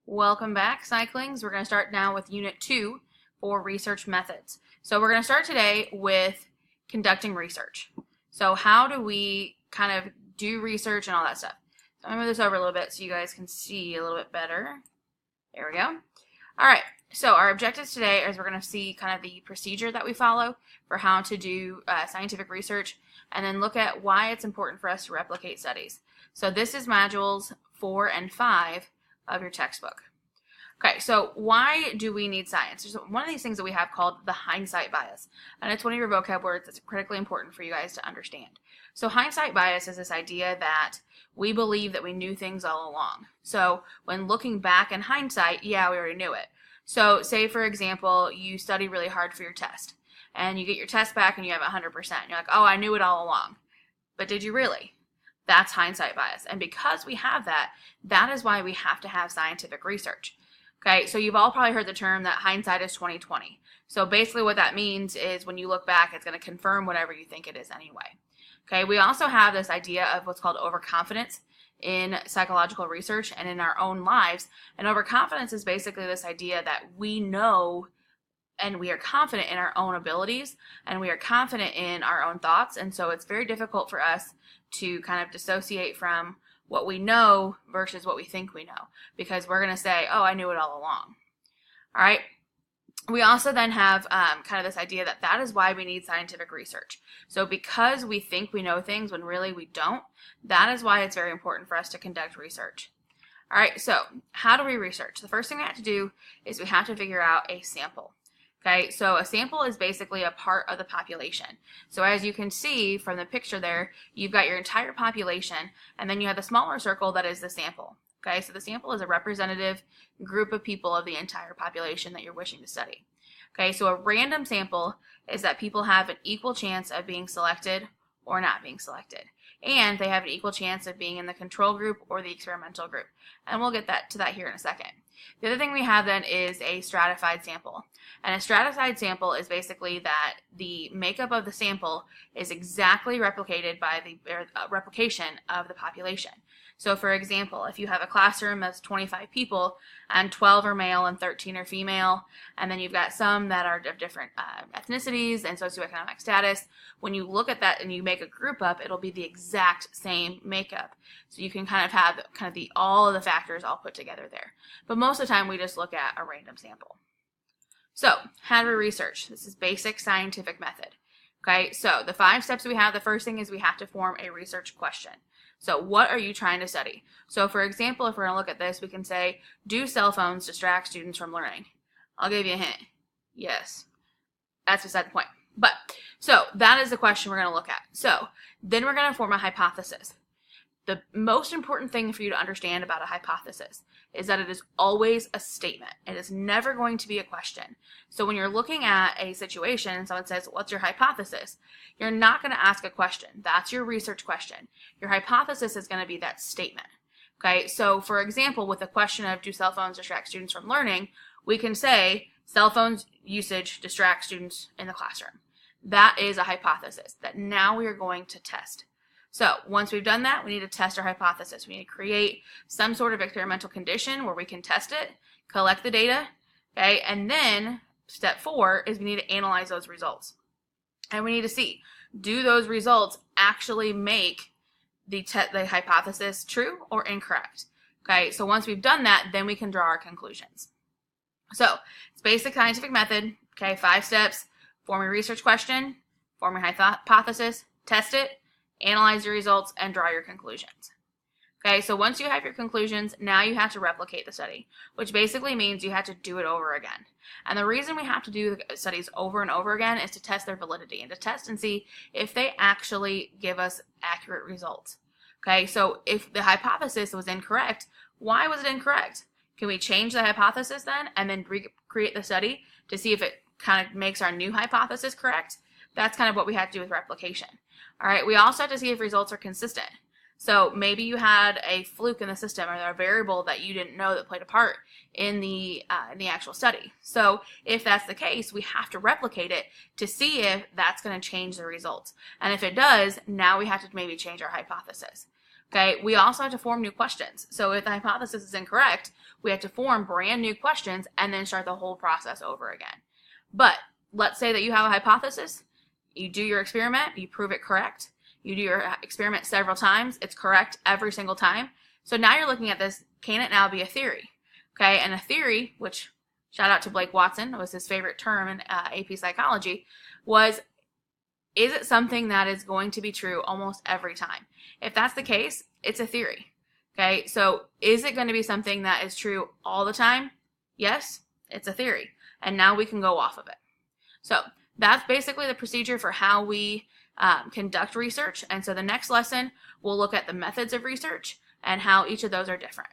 Welcome back, Cyclings. We're going to start now with Unit 2 for research methods. So we're going to start today with conducting research. So how do we kind of do research and all that stuff? So I'm going to move this over a little bit so you guys can see a little bit better. There we go. All right, so our objectives today is we're going to see kind of the procedure that we follow for how to do scientific research, and then look at why it's important for us to replicate studies. So this is modules 4 and 5 of your textbook. Okay, so why do we need science? There's one of these things that we have called the hindsight bias, and it's one of your vocab words that's critically important for you guys to understand. So hindsight bias is this idea that we believe that we knew things all along. So when looking back in hindsight, yeah, we already knew it. So say, for example, you study really hard for your test, and you get your test back and you have 100%. You're like, oh, I knew it all along. But did you really? That's hindsight bias. And because we have that, that is why we have to have scientific research. Okay, so you've all probably heard the term that hindsight is 20/20. So basically what that means is when you look back, it's going to confirm whatever you think it is anyway. Okay, we also have this idea of what's called overconfidence in psychological research and in our own lives. And overconfidence is basically this idea that we know and we are confident in our own abilities and we are confident in our own thoughts. And so it's very difficult for us to kind of dissociate from what we know versus what we think we know, because we're going to say, oh, I knew it all along. All right. We also then have kind of this idea that that is why we need scientific research. So because we think we know things when really we don't, that is why it's very important for us to conduct research. All right, so how do we research? The first thing we have to do is we have to figure out a sample. Okay, so a sample is basically a part of the population. So as you can see from the picture there, you've got your entire population, and then you have the smaller circle that is the sample. Okay, so the sample is a representative group of people of the entire population that you're wishing to study. Okay, so a random sample is that people have an equal chance of being selected or not being selected. And they have an equal chance of being in the control group or the experimental group. And we'll get to that here in a second. The other thing we have then is a stratified sample. And a stratified sample is basically that the makeup of the sample is exactly replicated by the replication of the population. So for example, if you have a classroom that's 25 people and 12 are male and 13 are female, and then you've got some that are of different ethnicities and socioeconomic status, when you look at that and you make a group up, it'll be the exact same makeup. So you can kind of have all of the factors all put together there. But most of the time we just look at a random sample. So how do we research? This is basic scientific method. Okay, so the 5 steps we have, the first thing is we have to form a research question. So what are you trying to study? So for example, if we're going to look at this, we can say, do cell phones distract students from learning? I'll give you a hint. Yes. That's beside the point. But, so that is the question we're going to look at. So then we're going to form a hypothesis. The most important thing for you to understand about a hypothesis is that it is always a statement. It is never going to be a question. So when you're looking at a situation and someone says, what's your hypothesis? You're not going to ask a question. That's your research question. Your hypothesis is going to be that statement. Okay, so for example, with the question of do cell phones distract students from learning, we can say cell phones usage distracts students in the classroom. That is a hypothesis that now we are going to test. So once we've done that, we need to test our hypothesis. We need to create some sort of experimental condition where we can test it, collect the data, okay, and then step 4 is we need to analyze those results. And we need to see, do those results actually make the hypothesis true or incorrect? Okay, so once we've done that, then we can draw our conclusions. So it's basic scientific method, okay, 5 steps: form a research question, form a hypothesis, test it, analyze your results, and draw your conclusions. Okay, so once you have your conclusions, now you have to replicate the study, which basically means you have to do it over again. And the reason we have to do the studies over and over again is to test their validity and to test and see if they actually give us accurate results. Okay, so if the hypothesis was incorrect, why was it incorrect? Can we change the hypothesis then and then recreate the study to see if it kind of makes our new hypothesis correct? That's kind of what we have to do with replication. All right, we also have to see if results are consistent. So maybe you had a fluke in the system or a variable that you didn't know that played a part in the actual study. So if that's the case, we have to replicate it to see if that's going to change the results. And if it does, now we have to maybe change our hypothesis. Okay, we also have to form new questions. So if the hypothesis is incorrect, we have to form brand new questions and then start the whole process over again. But let's say that you have a hypothesis, you do your experiment, you prove it correct, you do your experiment several times, it's correct every single time. So now you're looking at this, can it now be a theory? Okay, and a theory, which shout out to Blake Watson, was his favorite term in AP psychology, was, is it something that is going to be true almost every time? If that's the case, it's a theory. Okay, so is it going to be something that is true all the time? Yes, it's a theory. And now we can go off of it. So that's basically the procedure for how we conduct research. And so the next lesson, we'll look at the methods of research and how each of those are different.